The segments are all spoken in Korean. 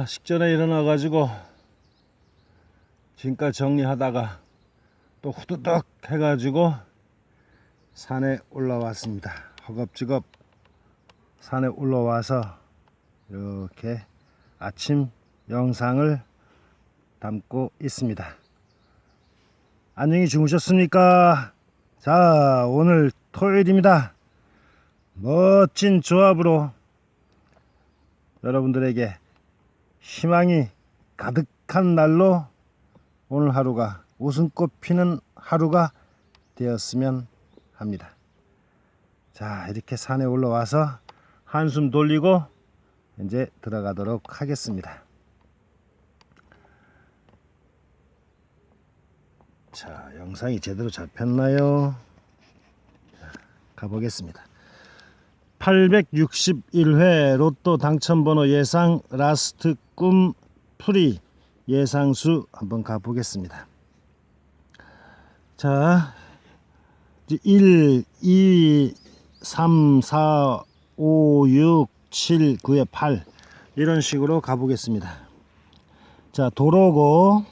식전에 일어나가지고 짐갈 정리하다가 또 후두둑 해가지고 산에 올라왔습니다. 허겁지겁 산에 올라와서 이렇게 아침 영상을 담고 있습니다. 안녕히 주무셨습니까? 자, 오늘 토요일입니다. 멋진 조합으로 여러분들에게 희망이 가득한 날로 오늘 하루가 웃음꽃 피는 하루가 되었으면 합니다. 자, 이렇게 산에 올라와서 한숨 돌리고 이제 들어가도록 하겠습니다. 자, 영상이 제대로 잡혔나요? 자, 가보겠습니다. 861회 로또 당첨번호 예상 라스트 꿈 풀이 예상수 한번 가보겠습니다. 자, 1, 2, 3, 4, 5, 6, 7, 9에 8 이런 식으로 가보겠습니다. 자, 도로고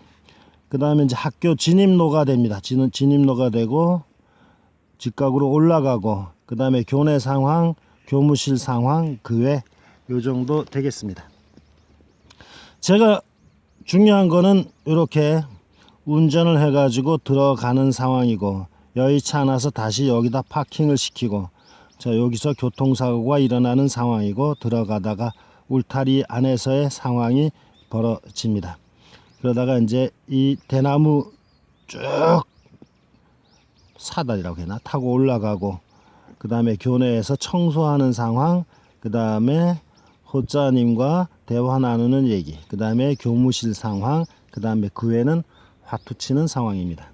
그 다음에 이제 학교 진입로가 됩니다. 진입로가 되고 직각으로 올라가고 그 다음에 교내 상황, 교무실 상황, 그 외 요 정도 되겠습니다. 제가 중요한 거는 이렇게 운전을 해가지고 들어가는 상황이고 여의치 않아서 다시 여기다 파킹을 시키고 자, 여기서 교통사고가 일어나는 상황이고 들어가다가 울타리 안에서의 상황이 벌어집니다. 그러다가 이제 이 대나무 쭉 사다리라고 해나 타고 올라가고 그 다음에 교내에서 청소하는 상황, 그 다음에 호자님과 대화 나누는 얘기, 그 다음에 교무실 상황, 그 다음에 그 외에는 화투 치는 상황입니다.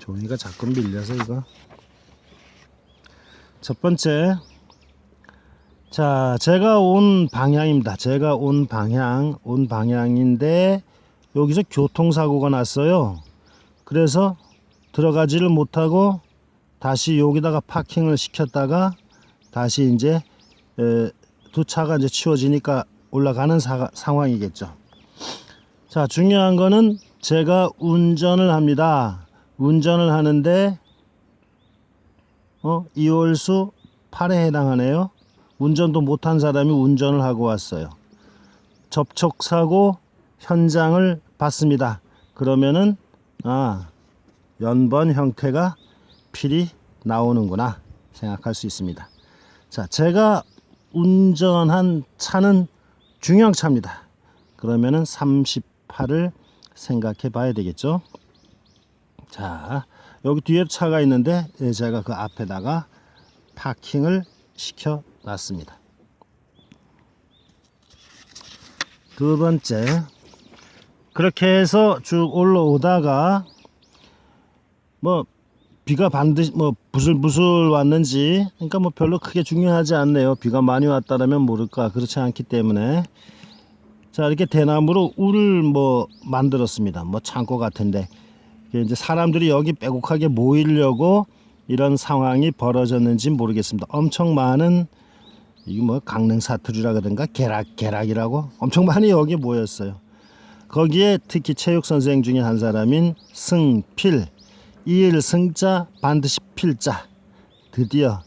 종이가 자꾸 밀려서 이거. 첫 번째, 자, 제가 온 방향입니다. 제가 온 방향인데 여기서 교통사고가 났어요. 그래서 들어가지를 못하고 다시 여기다가 파킹을 시켰다가 다시 이제 두 차가 이제 치워지니까 올라가는 상황이겠죠. 자, 중요한 거는 제가 운전을 합니다. 운전을 하는데 이월수 8에 해당하네요. 운전도 못한 사람이 운전을 하고 왔어요. 접촉사고 현장을 봤습니다. 그러면은 연번 형태가 필히 나오는구나 생각할 수 있습니다. 자, 제가 운전한 차는 중형차입니다. 그러면은 38을 생각해 봐야 되겠죠. 자, 여기 뒤에 차가 있는데 제가 그 앞에다가 파킹을 시켜 놨습니다. 두 번째, 그렇게 해서 쭉 올라오다가 비가 반드시 부슬부슬 왔는지 그러니까 별로 크게 중요하지 않네요. 비가 많이 왔다라면 모를까. 그렇지 않기 때문에 자, 이렇게 대나무로 울을 만들었습니다. 창고 같은데 이제 사람들이 여기 빼곡하게 모이려고 이런 상황이 벌어졌는지 모르겠습니다. 엄청 많은 이게 강릉 사투리라든가 개락이라고 엄청 많이 여기 모였어요. 거기에 특히 체육 선생 중에 한 사람인 승필, 이을 승자 반드시 필자, 드디어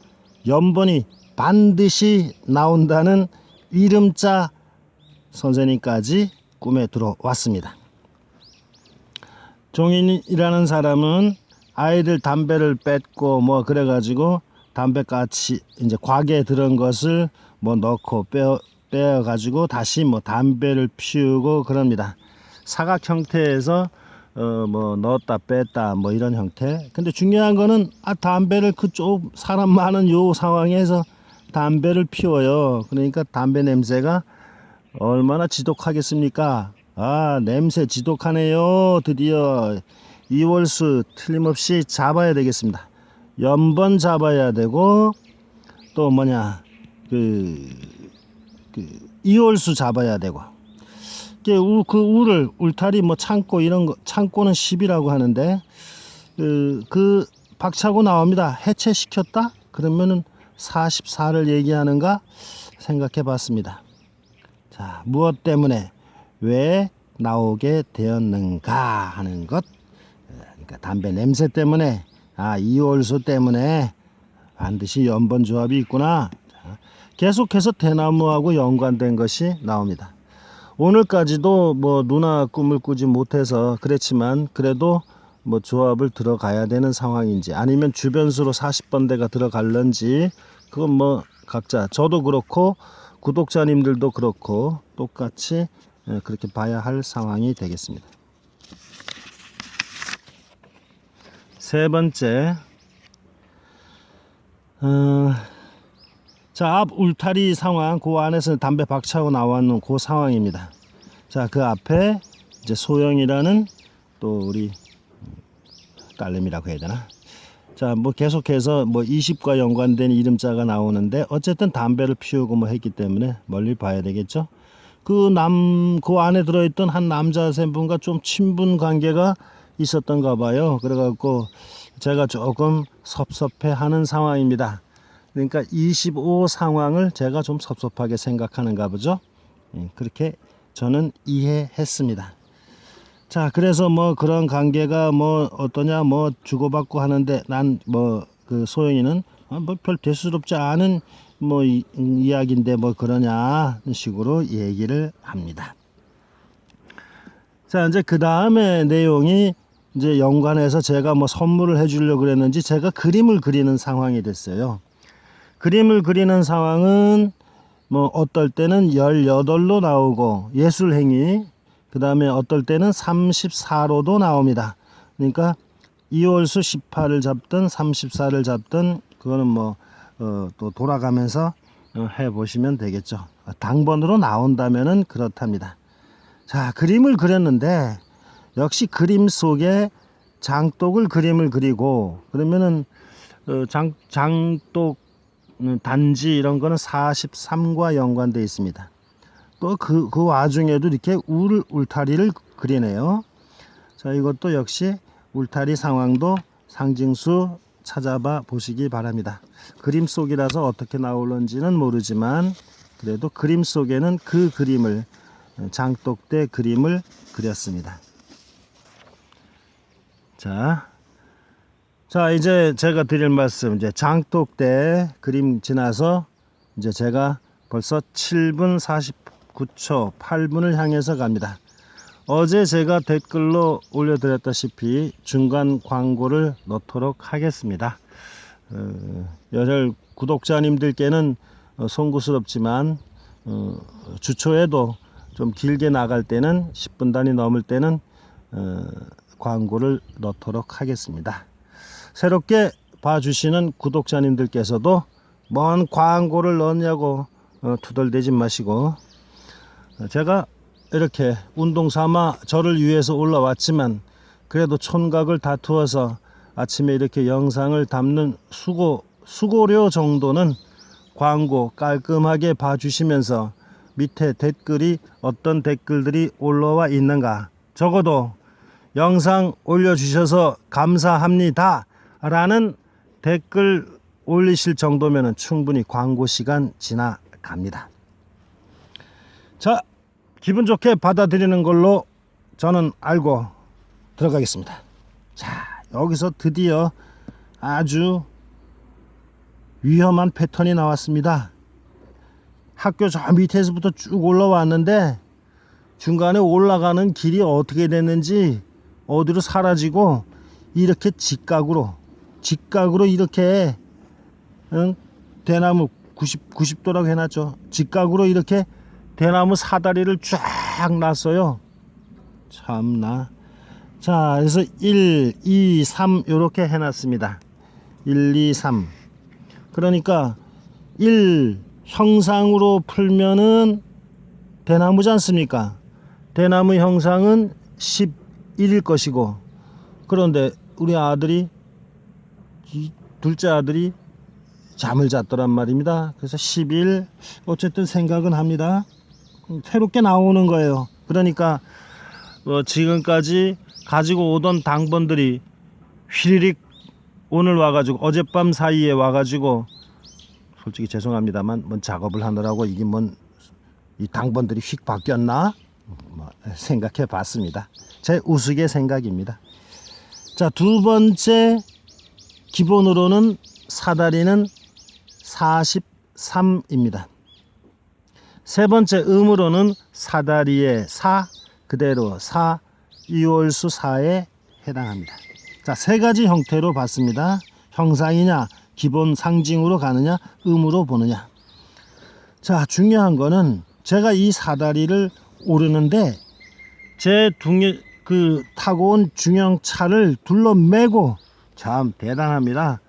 연번이 반드시 나온다는 이름자 선생님까지 꿈에 들어왔습니다. 종인이라는 사람은 아이들 담배를 뺐고 그래가지고 담배같이 이제 과게 들은 것을 넣고 빼어가지고 다시 담배를 피우고 그럽니다. 사각 형태에서 넣었다 뺐다 이런 형태. 근데 중요한 거는 담배를 그쪽 사람 많은 요 상황에서 담배를 피워요. 그러니까 담배 냄새가 얼마나 지독하겠습니까? 냄새 지독하네요. 드디어 이월수 틀림없이 잡아야 되겠습니다. 연번 잡아야 되고 또 이월수 잡아야 되고 그 울을 울타리 창고 이런 거 창고는 10이라고 하는데 그 박차고 나옵니다. 해체시켰다? 그러면은 44를 얘기하는가 생각해 봤습니다. 자, 무엇 때문에 왜 나오게 되었는가 하는 것. 그러니까 담배 냄새 때문에, 이월수 때문에 반드시 연번조합이 있구나. 자, 계속해서 대나무하고 연관된 것이 나옵니다. 오늘까지도 뭐 누나 꿈을 꾸지 못해서 그랬지만 그래도 뭐 조합을 들어가야 되는 상황인지 아니면 주변수로 40번대가 들어갈런지 그건 뭐 각자 저도 그렇고 구독자님들도 그렇고 똑같이 그렇게 봐야 할 상황이 되겠습니다. 세 번째, 자, 앞 울타리 상황, 그 안에서 담배 박차고 나왔는 그 상황입니다. 자, 그 앞에 이제 소영이라는 또 우리 딸내미라고 해야 되나? 자, 뭐 계속해서 뭐 20과 연관된 이름자가 나오는데 어쨌든 담배를 피우고 뭐 했기 때문에 멀리 봐야 되겠죠. 그 안에 들어있던 한 남자 샘분과 좀 친분 관계가 있었던가 봐요. 그래갖고 제가 조금 섭섭해하는 상황입니다. 그러니까 25 상황을 제가 좀 섭섭하게 생각하는가 보죠. 그렇게 저는 이해했습니다. 자, 그래서 뭐 그런 관계가 뭐 어떠냐 뭐 주고받고 하는데 난 뭐 그 소영이는 뭐 별 대수롭지 않은 뭐 이야기인데 뭐 그러냐 식으로 얘기를 합니다. 자, 이제 그 다음에 내용이 이제 연관해서 제가 뭐 선물을 해주려고 그랬는지 제가 그림을 그리는 상황이 됐어요. 그림을 그리는 상황은 뭐 어떨 때는 18로 나오고 예술행위, 그 다음에 어떨 때는 34로도 나옵니다. 그러니까 2월수 18을 잡든 34를 잡든 그거는 뭐 또 돌아가면서 해 보시면 되겠죠. 당번으로 나온다면은 그렇답니다. 자, 그림을 그렸는데 역시 그림 속에 장독을 그림을 그리고 그러면은 장독 단지 이런 거는 43과 연관되어 있습니다. 또 그 와중에도 이렇게 울타리를 그리네요. 자, 이것도 역시 울타리 상황도 상징수 찾아봐 보시기 바랍니다. 그림 속이라서 어떻게 나올는지는 모르지만 그래도 그림 속에는 그 그림을 장독대 그림을 그렸습니다. 자, 이제 제가 드릴 말씀, 이제 장독대 그림 지나서 이제 제가 벌써 7분 49초 8분을 향해서 갑니다. 어제 제가 댓글로 올려드렸다시피 중간 광고를 넣도록 하겠습니다. 여러 구독자님들께는 송구스럽지만 주초에도 좀 길게 나갈 때는 10분 단위 넘을 때는 광고를 넣도록 하겠습니다. 새롭게 봐주시는 구독자님들께서도 뭔 광고를 넣냐고 투덜대지 마시고, 제가 이렇게 운동 삼아 저를 위해서 올라왔지만 그래도 촌각을 다투어서 아침에 이렇게 영상을 담는 수고료 정도는 광고 깔끔하게 봐주시면서 밑에 댓글이 어떤 댓글들이 올라와 있는가, 적어도 영상 올려주셔서 감사합니다 라는 댓글 올리실 정도면 충분히 광고 시간 지나갑니다. 자, 기분 좋게 받아들이는 걸로 저는 알고 들어가겠습니다. 자, 여기서 드디어 아주 위험한 패턴이 나왔습니다. 학교 저 밑에서부터 쭉 올라왔는데 중간에 올라가는 길이 어떻게 됐는지 어디로 사라지고 이렇게 직각으로 이렇게 대나무 90도라고 해놨죠. 직각으로 이렇게 대나무 사다리를 쫙 놨어요. 참나. 자, 그래서 1, 2, 3 이렇게 해놨습니다. 1, 2, 3. 그러니까 1 형상으로 풀면은 대나무지 않습니까? 대나무 형상은 11일 것이고, 그런데 우리 아들이, 둘째 아들이 잠을 잤더란 말입니다. 그래서 10일 어쨌든 생각은 합니다. 새롭게 나오는 거예요. 그러니까 지금까지 가지고 오던 당번들이 휘리릭 오늘 와가지고 어젯밤 사이에 와가지고 솔직히 죄송합니다만 뭔 작업을 하느라고 이게 뭔 이 당번들이 휙 바뀌었나 뭐 생각해 봤습니다. 제 우스개 생각입니다. 자, 두 번째 기본으로는 사다리는 43입니다. 세 번째 음으로는 사다리의 사 그대로 4 이월수 4에 해당합니다. 자, 세 가지 형태로 봤습니다. 형상이냐, 기본 상징으로 가느냐, 음으로 보느냐. 자, 중요한 거는 제가 이 사다리를 오르는데 제 타고 온 중형차를 둘러매고, 참 대단합니다.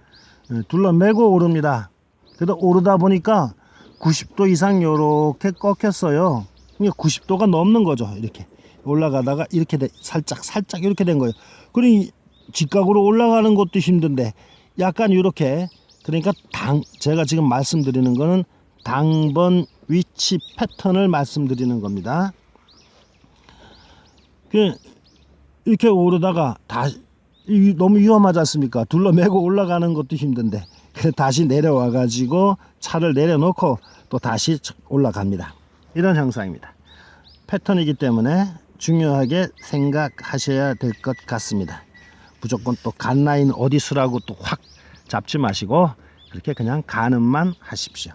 둘러매고 오릅니다. 그래도 오르다 보니까 90도 이상 요렇게 꺾였어요. 90도가 넘는 거죠. 이렇게 올라가다가 이렇게 살짝 이렇게 된 거예요. 그러니 직각으로 올라가는 것도 힘든데 약간 이렇게, 그러니까 제가 지금 말씀드리는 거는 당번 위치 패턴을 말씀드리는 겁니다. 이렇게 오르다가 너무 위험하지 않습니까? 둘러매고 올라가는 것도 힘든데, 그래 다시 내려와 가지고 차를 내려놓고 또 다시 올라갑니다. 이런 형상입니다. 패턴이기 때문에 중요하게 생각하셔야 될 것 같습니다. 무조건 또 갓라인 어디수라고 또 확 잡지 마시고 그렇게 그냥 가늠만 하십시오.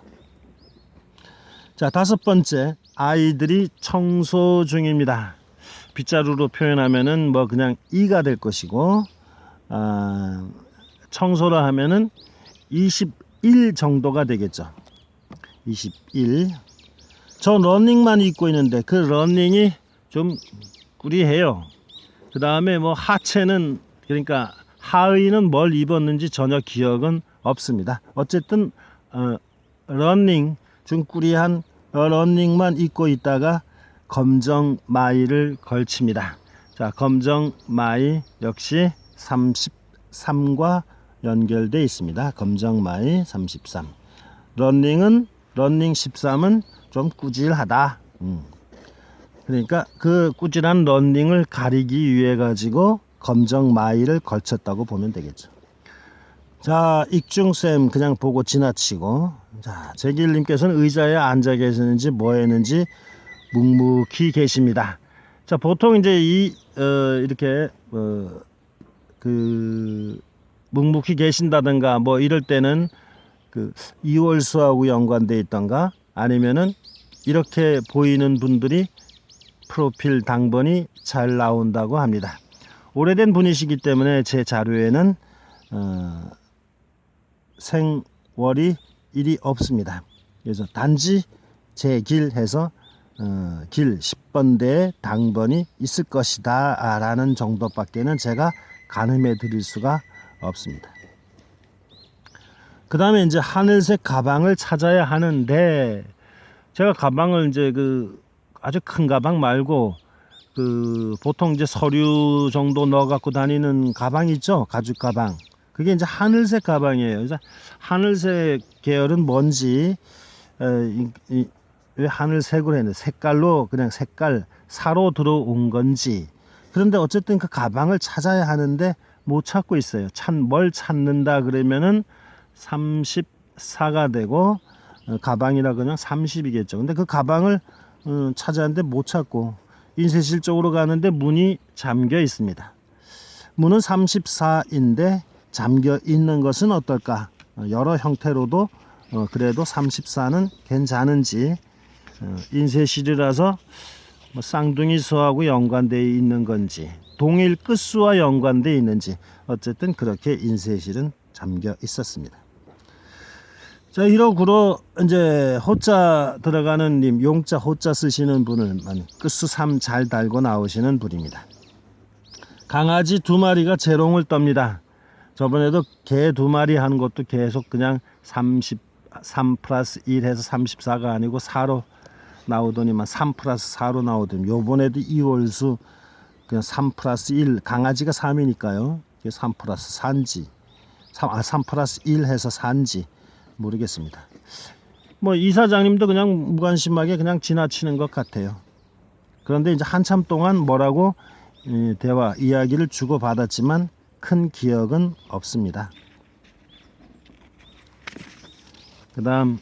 자, 다섯 번째, 아이들이 청소 중입니다. 빗자루로 표현하면은 뭐 그냥 이가 될 것이고, 청소를 하면은 21 정도가 되겠죠. 21. 저 러닝만 입고 있는데 그 러닝이 좀 꾸리해요. 그 다음에 뭐 하체는, 그러니까 하의는 뭘 입었는지 전혀 기억은 없습니다. 어쨌든 러닝, 좀 꾸리한 러닝만 입고 있다가 검정 마이를 걸칩니다. 자, 검정 마이 역시 33과 연결되어 있습니다. 검정 마이 33. 러닝 13은 좀 꾸질하다. 그러니까 그 꾸질한 러닝을 가리기 위해 가지고 검정 마이를 걸쳤다고 보면 되겠죠. 자, 익중쌤 그냥 보고 지나치고, 자, 제길님께서는 의자에 앉아 계시는지 뭐 했는지 묵묵히 계십니다. 자, 보통 이제 이렇게 묵묵히 계신다든가 뭐 이럴 때는 이월수하고 연관돼 있던가, 아니면은 이렇게 보이는 분들이 프로필 당번이 잘 나온다고 합니다. 오래된 분이시기 때문에 제 자료에는 생월이 일이 없습니다. 그래서 단지 제 길 해서 길 10번대에 당번이 있을 것이다 라는 정도밖에는 제가 가늠해 드릴 수가 없습니다. 그 다음에 이제 하늘색 가방을 찾아야 하는데, 제가 가방을 이제 아주 큰 가방 말고 보통 이제 서류 정도 넣어 갖고 다니는 가방 있죠, 가죽 가방. 그게 이제 하늘색 가방이에요. 그래서 하늘색 계열은 뭔지, 왜 하늘색으로 했는데 색깔로 그냥 색깔 사로 들어온 건지. 그런데 어쨌든 그 가방을 찾아야 하는데 못 찾고 있어요. 뭘 찾는다 그러면은 34가 되고, 가방이라 그냥 30이겠죠. 근데 그 가방을 찾았는데 못 찾고, 인쇄실 쪽으로 가는데 문이 잠겨 있습니다. 문은 34인데 잠겨 있는 것은 어떨까? 여러 형태로도 그래도 34는 괜찮은지, 인쇄실이라서 뭐 쌍둥이 수하고 연관되어 있는 건지, 동일 끝수와 연관되어 있는지, 어쨌든 그렇게 인쇄실은 잠겨 있었습니다. 자, 이러구로 이제 호자 들어가는 님, 용자 호자 쓰시는 분을 끝수 3 잘 달고 나오시는 분입니다. 강아지 2마리가 재롱을 떱니다. 저번에도 개 2마리 하는 것도 계속 그냥 33 플러스 1 해서 34가 아니고 4로 나오더니만 3 플러스 4로 나오더니, 요번에도 이월수 그냥 3 플러스 1, 강아지가 3이니까요. 3 플러스 4인지 3 플러스 1 해서 4인지 모르겠습니다. 뭐 이사장님도 그냥 무관심하게 그냥 지나치는 것 같아요. 그런데 이제 한참 동안 뭐라고 이야기를 주고받았지만 큰 기억은 없습니다. 그 다음,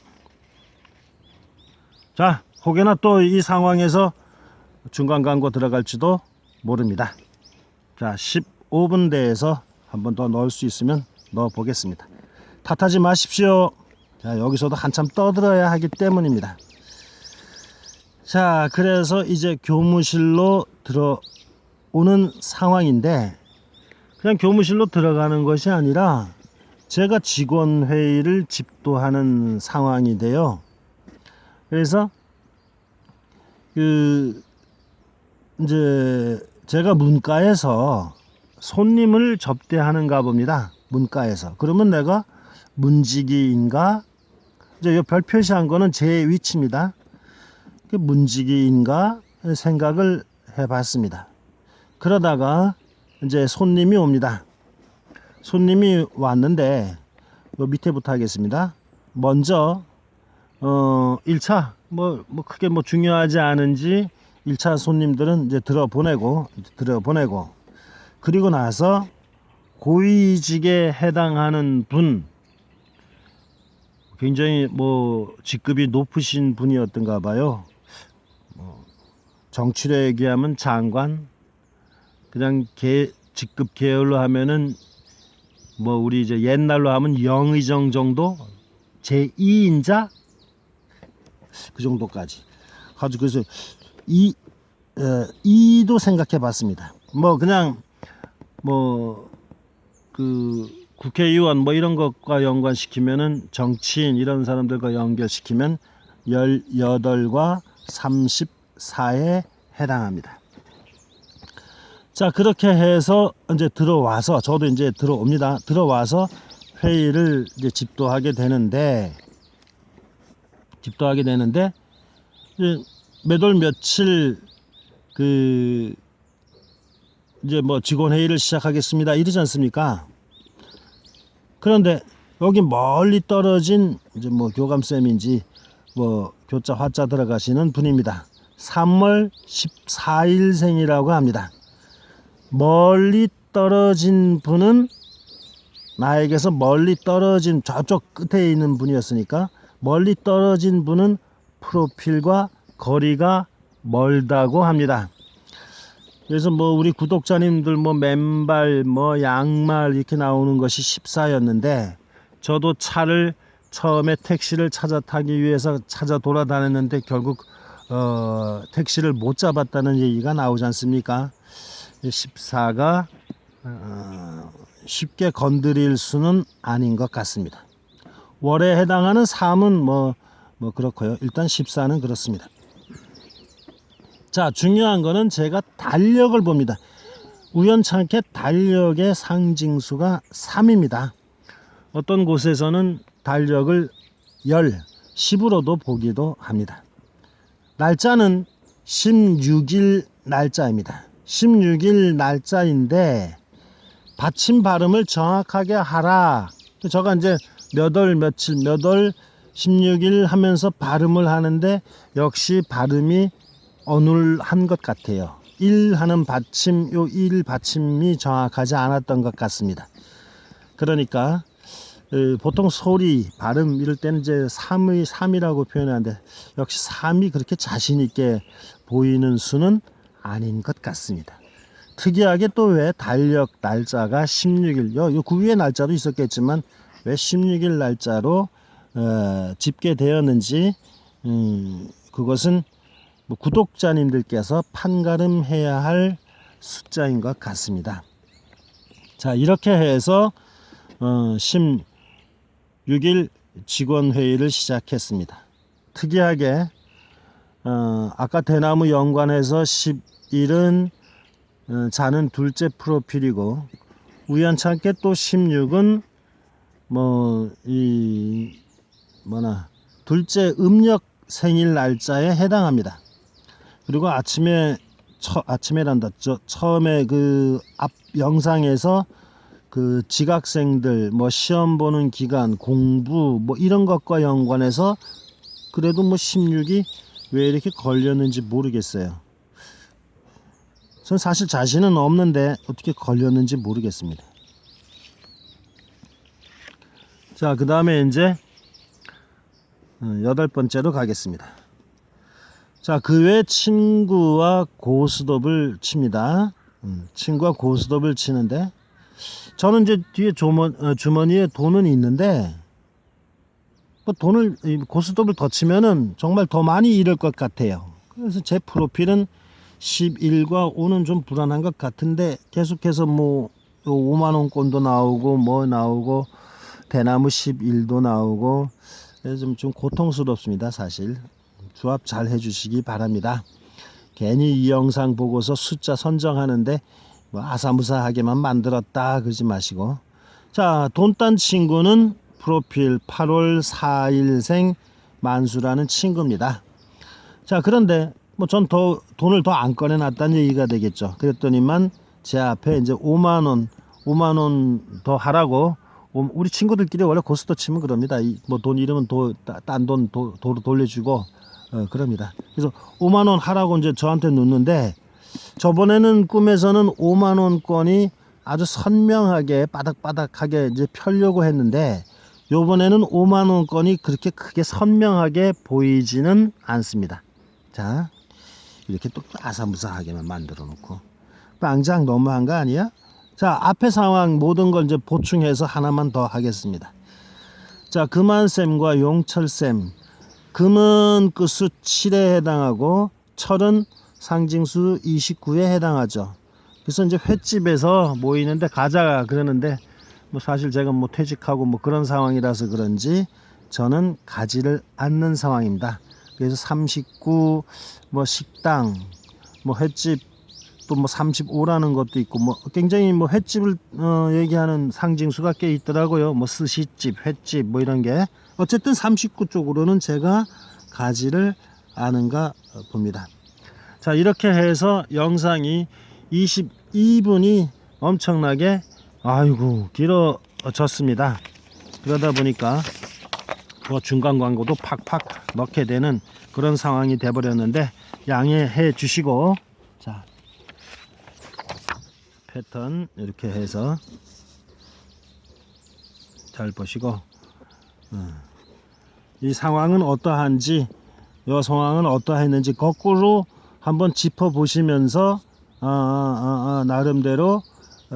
자, 혹여나 또 이 상황에서 중간 광고 들어갈지도 모릅니다. 자, 15분 대에서 한 번 더 넣을 수 있으면 넣어 보겠습니다. 탓하지 마십시오. 자, 여기서도 한참 떠들어야 하기 때문입니다. 자, 그래서 이제 교무실로 들어오는 상황인데, 그냥 교무실로 들어가는 것이 아니라 제가 직원 회의를 집도하는 상황이 돼요. 그래서 이제 제가 문과에서 손님을 접대하는가 봅니다. 문과에서. 그러면 내가 문지기인가? 이제 이 별 표시한 거는 제 위치입니다. 문지기인가 생각을 해봤습니다. 그러다가 이제 손님이 옵니다. 손님이 왔는데 밑에부터 하겠습니다. 먼저 1차 뭐 크게 중요하지 않은지 1차 손님들은 이제 들어보내고 그리고 나서 고위직에 해당하는 분, 굉장히 직급이 높으신 분이었던가 봐요. 정치로 얘기하면 장관, 그냥 직급 계열로 하면은 우리 이제 옛날로 하면 영의정 정도, 제2인자 그 정도까지 가지고, 그래서 이도 생각해 봤습니다. 그냥 그 국회의원 이런 것과 연관시키면은, 정치인 이런 사람들과 연결시키면 18과 34에 해당합니다. 자, 그렇게 해서 이제 들어와서, 저도 이제 들어옵니다. 들어와서 회의를 이제 집도하게 되는데 이제 몇 월 며칠 이제 직원 회의를 시작하겠습니다 이러지 않습니까? 그런데 여기 멀리 떨어진 이제 교감쌤인지 교자 화자 들어가시는 분입니다. 3월 14일생이라고 합니다. 멀리 떨어진 분은 나에게서 멀리 떨어진 저쪽 끝에 있는 분이었으니까, 멀리 떨어진 분은 프로필과 거리가 멀다고 합니다. 그래서 우리 구독자님들 맨발 양말 이렇게 나오는 것이 14였는데, 저도 차를 처음에 택시를 찾아 타기 위해서 찾아 돌아다녔는데 결국 택시를 못 잡았다는 얘기가 나오지 않습니까? 14가 쉽게 건드릴 수는 아닌 것 같습니다. 월에 해당하는 3은 그렇고요. 일단 14는 그렇습니다. 자, 중요한 거는 제가 달력을 봅니다. 우연찮게 달력의 상징수가 3입니다. 어떤 곳에서는 달력을 10으로도 보기도 합니다. 날짜는 16일 날짜입니다. 16일 날짜인데 받침 발음을 정확하게 하라. 제가 이제 몇 월 며칠, 몇 월 16일 하면서 발음을 하는데 역시 발음이 어눌한 것 같아요. 1 하는 받침, 요 1 받침이 정확하지 않았던 것 같습니다. 그러니까 보통 소리, 발음 이럴 때는 이제 3이라고 표현하는데, 역시 3이 그렇게 자신 있게 보이는 수는 아닌 것 같습니다. 특이하게 또 왜 달력 날짜가 16일, 요 그 위에 날짜도 있었겠지만 왜 16일 날짜로 집계되었는지, 그것은 구독자님들께서 판가름해야 할 숫자인 것 같습니다. 자, 이렇게 해서 16일 직원회의를 시작했습니다. 특이하게 아까 대나무 연관해서 10일은 자는 둘째 프로필이고, 우연찮게 또 16은 둘째 음력 생일 날짜에 해당합니다. 그리고 아침에란다. 처음에 그 앞 영상에서 그 지각생들 시험 보는 기간, 공부 이런 것과 연관해서 그래도 16이 왜 이렇게 걸렸는지 모르겠어요. 전 사실 자신은 없는데 어떻게 걸렸는지 모르겠습니다. 자, 그 다음에 이제 여덟 번째로 가겠습니다. 자, 그 외에 친구와 고스톱을 칩니다. 친구와 고스톱을 치는데, 저는 이제 뒤에 주머니에 돈은 있는데, 뭐 고스톱을 더 치면은 정말 더 많이 잃을 것 같아요. 그래서 제 프로필은 11과 5는 좀 불안한 것 같은데, 계속해서 뭐 5만원권도 나오고 뭐 나오고 대나무 11도 나오고, 그래서 좀 고통스럽습니다. 사실 조합 잘 해주시기 바랍니다. 괜히 이 영상 보고서 숫자 선정하는데 뭐 아사무사하게만 만들었다 그러지 마시고. 자, 돈 딴 친구는 프로필 8월 4일생 만수라는 친구입니다. 자, 그런데 뭐 전 돈을 더 안 꺼내놨다는 얘기가 되겠죠. 그랬더니만 제 앞에 이제 5만 원 더 하라고. 우리 친구들끼리 원래 고스톱 치면 그럽니다. 뭐 돈 잃으면 딴 돈 도로 돌려주고 그럽니다. 그래서 5만 원 하라고 이제 저한테 놓는데, 저번에는 꿈에서는 5만 원권이 아주 선명하게 바닥바닥하게 이제 펴려고 했는데, 요번에는 5만 원권이 그렇게 크게 선명하게 보이지는 않습니다. 자, 이렇게 또 아사무사하게만 만들어 놓고 빵장 너무한 거 아니야? 자, 앞에 상황 모든 걸 이제 보충해서 하나만 더 하겠습니다. 자, 금한샘과 용철샘. 금은 그 수 7에 해당하고 철은 상징수 29에 해당하죠. 그래서 이제 횟집에서 모이는데 가자 그러는데, 뭐 사실 제가 뭐 퇴직하고 뭐 그런 상황이라서 그런지 저는 가지를 않는 상황입니다. 그래서 39 뭐 식당 뭐 횟집 또 뭐 35라는 것도 있고, 뭐 굉장히 뭐 횟집을 얘기하는 상징수가 꽤 있더라고요. 뭐 스시집, 횟집 뭐 이런 게. 어쨌든 39 쪽으로는 제가 가지를 않은가 봅니다. 자, 이렇게 해서 영상이 22분이 엄청나게 길어졌습니다. 그러다 보니까 뭐 중간 광고도 팍팍 넣게 되는 그런 상황이 돼버렸는데 양해해 주시고, 자, 패턴 이렇게 해서 잘 보시고, 이 상황은 어떠한지, 이 상황은 어떠했는지 거꾸로 한번 짚어 보시면서 나름대로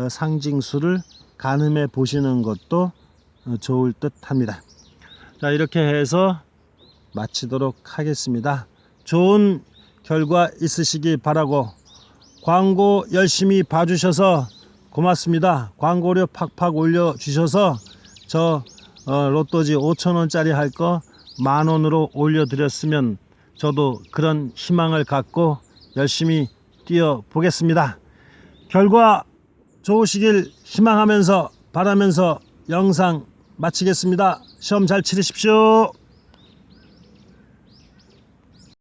상징수를 가늠해 보시는 것도 좋을 듯 합니다. 자, 이렇게 해서 마치도록 하겠습니다. 좋은 결과 있으시기 바라고, 광고 열심히 봐주셔서 고맙습니다. 광고료 팍팍 올려주셔서 저 로또지 5,000원짜리 할 거 10,000원으로 올려드렸으면 저도 그런 희망을 갖고 열심히 뛰어보겠습니다. 결과 좋으시길 희망하면서 바라면서 영상 마치겠습니다. 시험 잘 치르십시오.